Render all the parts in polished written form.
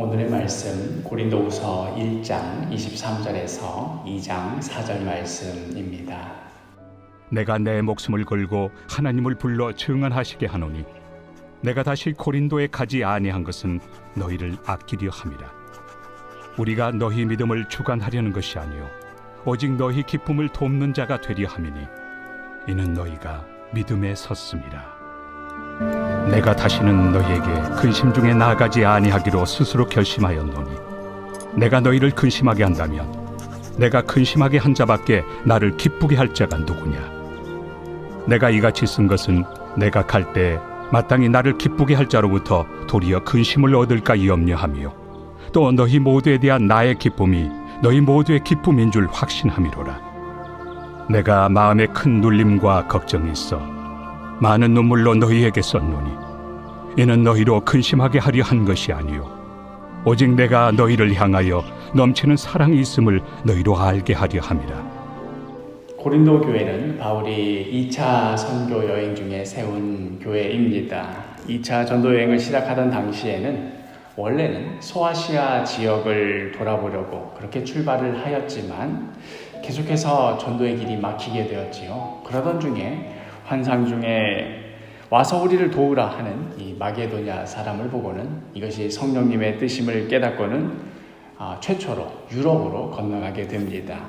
오늘의 말씀 고린도후서 1장 23절에서 2장 4절 말씀입니다. 내가 내 목숨을 걸고 하나님을 불러 증언하시게 하노니 내가 다시 고린도에 가지 아니한 것은 너희를 아끼려 함이라. 우리가 너희 믿음을 주관하려는 것이 아니요 오직 너희 기쁨을 돕는 자가 되려 함이니 이는 너희가 믿음에 섰음이라. 내가 다시는 너희에게 근심 중에 나아가지 아니하기로 스스로 결심하였노니 내가 너희를 근심하게 한다면 내가 근심하게 한 자밖에 나를 기쁘게 할 자가 누구냐. 내가 이같이 쓴 것은 내가 갈 때 마땅히 나를 기쁘게 할 자로부터 도리어 근심을 얻을까 염려하며 또 너희 모두에 대한 나의 기쁨이 너희 모두의 기쁨인 줄 확신함이로라. 내가 마음에 큰 눌림과 걱정이 있어 많은 눈물로 너희에게 썼노니 이는 너희로 근심하게 하려 한 것이 아니요 오직 내가 너희를 향하여 넘치는 사랑이 있음을 너희로 알게 하려 함이라. 고린도 교회는 바울이 2차 선교 여행 중에 세운 교회입니다. 2차 전도 여행을 시작하던 당시에는 원래는 소아시아 지역을 돌아보려고 그렇게 출발을 하였지만 계속해서 전도의 길이 막히게 되었지요. 그러던 중에 환상 중에 와서 우리를 도우라 하는 이 마게도냐 사람을 보고는 이것이 성령님의 뜻임을 깨닫고는 최초로 유럽으로 건너가게 됩니다.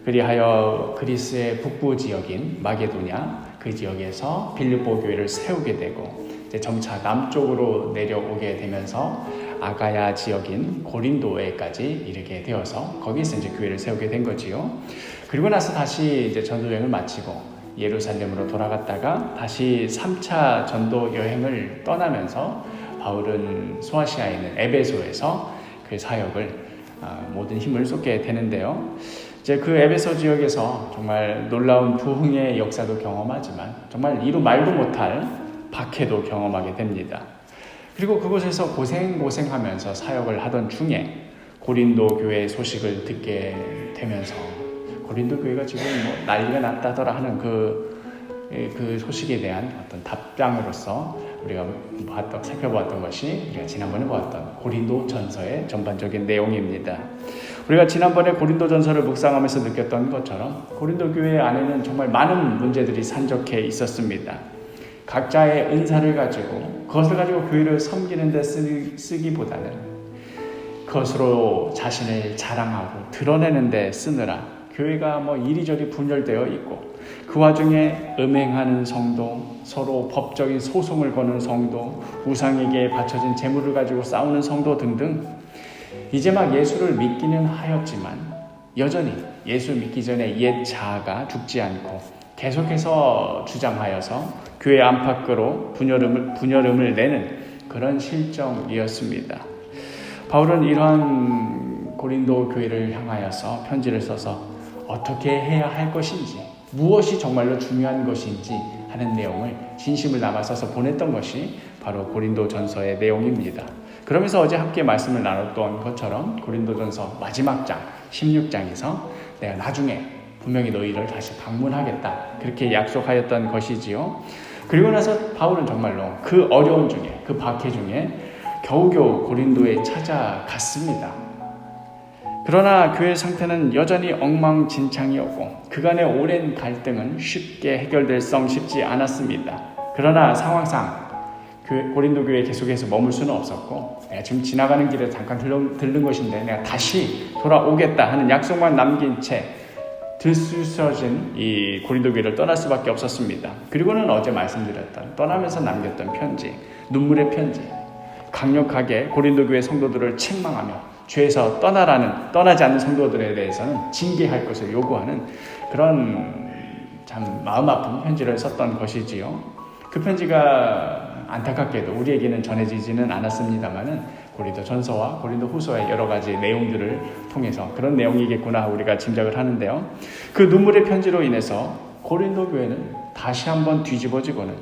그리하여 그리스의 북부 지역인 마게도냐 그 지역에서 빌립보 교회를 세우게 되고 이제 점차 남쪽으로 내려오게 되면서 아가야 지역인 고린도에까지 이르게 되어서 거기서 이제 교회를 세우게 된 거지요. 그리고 나서 다시 이제 전도 여행을 마치고 예루살렘으로 돌아갔다가 다시 3차 전도 여행을 떠나면서 바울은 소아시아에 있는 에베소에서 그 사역을 모든 힘을 쏟게 되는데요. 이제 그 에베소 지역에서 정말 놀라운 부흥의 역사도 경험하지만 정말 이루 말도 못할 박해도 경험하게 됩니다. 그리고 그곳에서 고생하면서 사역을 하던 중에 고린도 교회 소식을 듣게 되면서 고린도 교회가 지금 난리가 났다더라 하는 그 소식에 대한 어떤 답장으로서 우리가 살펴보았던 것이 우리가 지난번에 보았던 고린도 전서의 전반적인 내용입니다. 우리가 지난번에 고린도 전서를 묵상하면서 느꼈던 것처럼 고린도 교회 안에는 정말 많은 문제들이 산적해 있었습니다. 각자의 은사를 가지고 그것을 가지고 교회를 섬기는 데 쓰기보다는 그것으로 자신을 자랑하고 드러내는 데 쓰느라 교회가 이리저리 분열되어 있고 그 와중에 음행하는 성도, 서로 법적인 소송을 거는 성도, 우상에게 바쳐진 재물을 가지고 싸우는 성도 등등 이제 막 예수를 믿기는 하였지만 여전히 예수 믿기 전에 옛 자아가 죽지 않고 계속해서 주장하여서 교회 안팎으로 분열음을 내는 그런 실정이었습니다. 바울은 이러한 고린도 교회를 향하여서 편지를 써서 어떻게 해야 할 것인지, 무엇이 정말로 중요한 것인지 하는 내용을 진심을 담아 써서 보냈던 것이 바로 고린도 전서의 내용입니다. 그러면서 어제 함께 말씀을 나눴던 것처럼 고린도 전서 마지막 장 16장에서 내가 나중에 분명히 너희를 다시 방문하겠다 그렇게 약속하였던 것이지요. 그리고 나서 바울은 정말로 그 어려운 중에 그 박해 중에 겨우겨우 고린도에 찾아갔습니다. 그러나 교회 상태는 여전히 엉망진창이었고 그간의 오랜 갈등은 쉽게 해결될 성 쉽지 않았습니다. 그러나 상황상 고린도 교회에 계속해서 머물 수는 없었고 내가 지금 지나가는 길에 잠깐 들른 것인데 내가 다시 돌아오겠다 하는 약속만 남긴 채 들쑤셔진 이 고린도 교회를 떠날 수밖에 없었습니다. 그리고는 어제 말씀드렸던 떠나면서 남겼던 편지, 눈물의 편지, 강력하게 고린도 교회 성도들을 책망하며 죄에서 떠나지 않는 성도들에 대해서는 징계할 것을 요구하는 그런 참 마음 아픈 편지를 썼던 것이지요. 그 편지가 안타깝게도 우리에게는 전해지지는 않았습니다만은 고린도 전서와 고린도 후서의 여러 가지 내용들을 통해서 그런 내용이겠구나 우리가 짐작을 하는데요. 그 눈물의 편지로 인해서 고린도 교회는 다시 한번 뒤집어지고는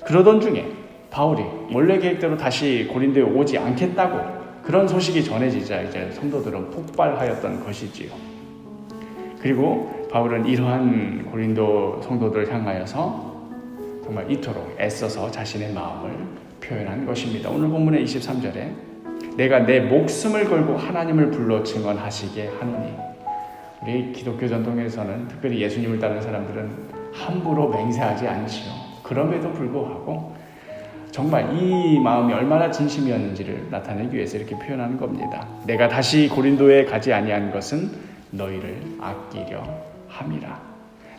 그러던 중에 바울이 원래 계획대로 다시 고린도에 오지 않겠다고 그런 소식이 전해지자 이제 성도들은 폭발하였던 것이지요. 그리고 바울은 이러한 고린도 성도들을 향하여서 정말 이토록 애써서 자신의 마음을 표현한 것입니다. 오늘 본문의 23절에 내가 내 목숨을 걸고 하나님을 불러 증언하시게 하노니. 우리 기독교 전통에서는 특별히 예수님을 따르는 사람들은 함부로 맹세하지 않지요. 그럼에도 불구하고 정말 이 마음이 얼마나 진심이었는지를 나타내기 위해서 이렇게 표현하는 겁니다. 내가 다시 고린도에 가지 아니한 것은 너희를 아끼려 함이라.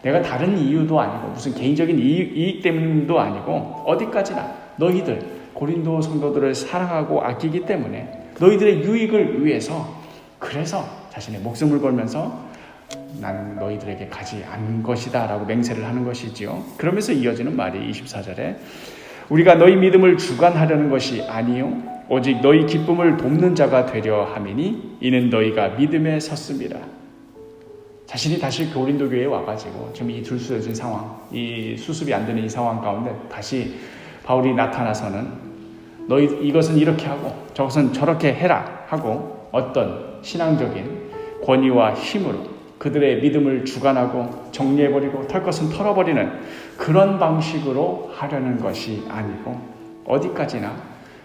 내가 다른 이유도 아니고 무슨 개인적인 이익 때문도 아니고 어디까지나 너희들 고린도 성도들을 사랑하고 아끼기 때문에 너희들의 유익을 위해서 그래서 자신의 목숨을 걸면서 나는 너희들에게 가지 않은 것이다 라고 맹세를 하는 것이지요. 그러면서 이어지는 말이 24절에 우리가 너희 믿음을 주관하려는 것이 아니요 오직 너희 기쁨을 돕는 자가 되려 함이니 이는 너희가 믿음에 섰습니다. 자신이 다시 고린도 교회에 와가지고 지금 이 들쑤여진 상황, 이 수습이 안 되는 이 상황 가운데 다시 바울이 나타나서는 너희 이것은 이렇게 하고 저것은 저렇게 해라 하고 어떤 신앙적인 권위와 힘으로 그들의 믿음을 주관하고 정리해버리고 털 것은 털어버리는 그런 방식으로 하려는 것이 아니고 어디까지나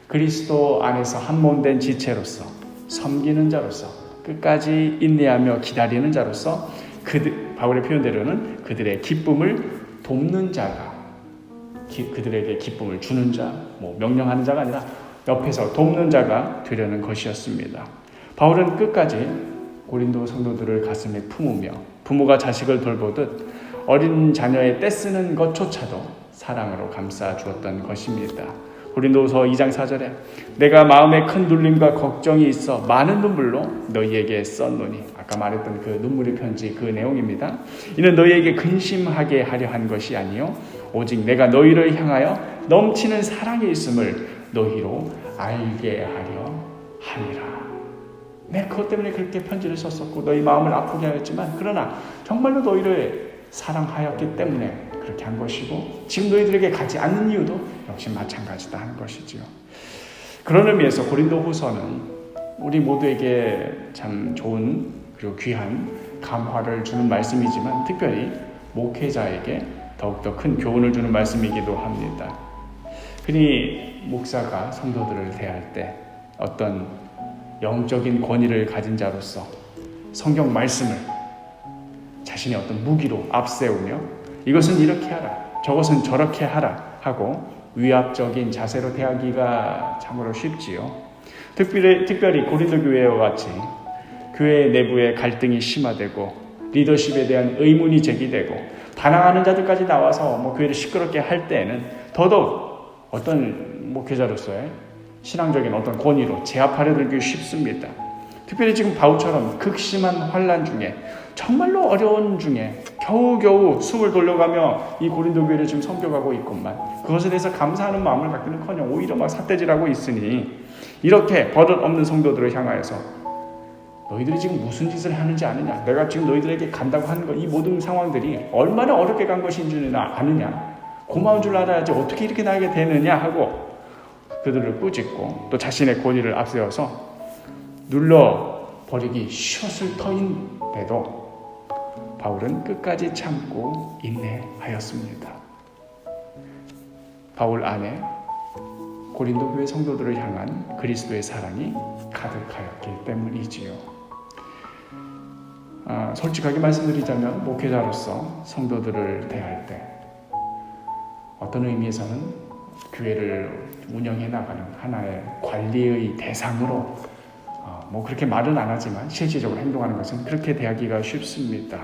그리스도 안에서 한 몸 된 지체로서 섬기는 자로서 끝까지 인내하며 기다리는 자로서 바울의 표현대로는 그들의 기쁨을 돕는 자가 그들에게 기쁨을 주는 자, 명령하는 자가 아니라 옆에서 돕는 자가 되려는 것이었습니다. 바울은 끝까지 고린도 성도들을 가슴에 품으며 부모가 자식을 돌보듯 어린 자녀의 떼쓰는 것조차도 사랑으로 감싸 주었던 것입니다. 고린도후서 2장 4절에 내가 마음에 큰 눌림과 걱정이 있어 많은 눈물로 너희에게 썼노니 아까 말했던 그 눈물의 편지 그 내용입니다. 이는 너희에게 근심하게 하려 한 것이 아니요 오직 내가 너희를 향하여 넘치는 사랑이 있음을 너희로 알게 하려 함이라. 그것 때문에 그렇게 편지를 썼었고 너희 마음을 아프게 하였지만 그러나 정말로 너희를 사랑하였기 때문에 그렇게 한 것이고 지금 너희들에게 가지 않는 이유도 역시 마찬가지다 하는 것이지요. 그런 의미에서 고린도후서는 우리 모두에게 참 좋은 그리고 귀한 감화를 주는 말씀이지만 특별히 목회자에게 더욱더 큰 교훈을 주는 말씀이기도 합니다. 흔히 목사가 성도들을 대할 때 어떤 영적인 권위를 가진 자로서 성경 말씀을 자신의 어떤 무기로 앞세우며 이것은 이렇게 하라, 저것은 저렇게 하라 하고 위압적인 자세로 대하기가 참으로 쉽지요. 특별히 고린도 교회와 같이 교회 내부의 갈등이 심화되고 리더십에 대한 의문이 제기되고 반항하는 자들까지 나와서 교회를 시끄럽게 할 때에는 더더욱 어떤 목회자로서의 신앙적인 어떤 권위로 제압하려 들기 쉽습니다. 특별히 지금 바울처럼 극심한 환난 중에 정말로 어려운 중에 겨우겨우 숨을 돌려가며 이 고린도 교회를 지금 섬겨가고 있건만 그것에 대해서 감사하는 마음을 갖기는커녕 오히려 막 삿대질하고 있으니 이렇게 버릇 없는 성도들을 향하여서 너희들이 지금 무슨 짓을 하는지 아느냐, 내가 지금 너희들에게 간다고 하는 것 이 모든 상황들이 얼마나 어렵게 간 것인지는 아느냐, 고마운 줄 알아야지 어떻게 이렇게 나에게 되느냐 하고 그들을 꾸짖고 또 자신의 권위를 앞세워서 눌러버리기 쉬웠을 터인데도 바울은 끝까지 참고 인내하였습니다. 바울 안에 고린도 교회 성도들을 향한 그리스도의 사랑이 가득하였기 때문이지요. 솔직하게 말씀드리자면 목회자로서 성도들을 대할 때 어떤 의미에서는 교회를 운영해 나가는 하나의 관리의 대상으로 그렇게 말은 안 하지만 실질적으로 행동하는 것은 그렇게 대하기가 쉽습니다.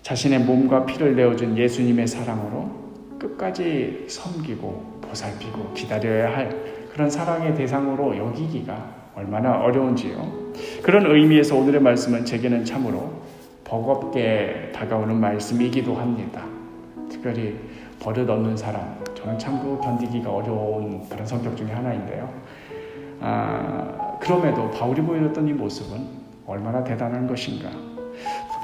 자신의 몸과 피를 내어준 예수님의 사랑으로 끝까지 섬기고 보살피고 기다려야 할 그런 사랑의 대상으로 여기기가 얼마나 어려운지요. 그런 의미에서 오늘의 말씀은 제게는 참으로 버겁게 다가오는 말씀이기도 합니다. 특별히 버릇 없는 사람, 저는 참 견디기가 어려운 그런 성격 중에 하나인데요. 그럼에도 바울이 보여줬던 이 모습은 얼마나 대단한 것인가.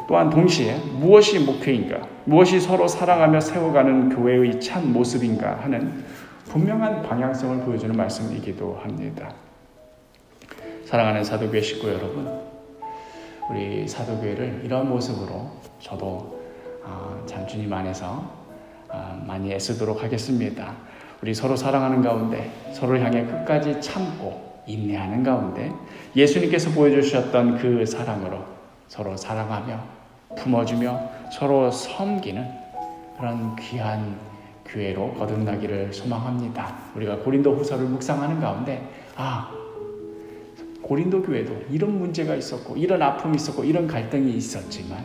또한 동시에 무엇이 목회인가, 무엇이 서로 사랑하며 세워가는 교회의 참 모습인가 하는 분명한 방향성을 보여주는 말씀이기도 합니다. 사랑하는 사도교회 식구 여러분, 우리 사도교회를 이런 모습으로 저도 참 주님 안에서 많이 애쓰도록 하겠습니다. 우리 서로 사랑하는 가운데 서로를 향해 끝까지 참고 인내하는 가운데 예수님께서 보여주셨던 그 사랑으로 서로 사랑하며 품어주며 서로 섬기는 그런 귀한 교회로 거듭나기를 소망합니다. 우리가 고린도 후서를 묵상하는 가운데 고린도 교회도 이런 문제가 있었고 이런 아픔이 있었고 이런 갈등이 있었지만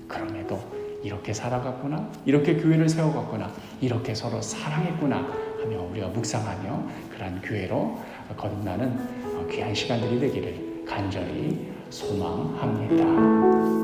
그럼에도 이렇게 살아갔구나, 이렇게 교회를 세워갔구나, 이렇게 서로 사랑했구나 하며 우리가 묵상하며 그런 교회로 거듭나는 귀한 시간들이 되기를 간절히 소망합니다.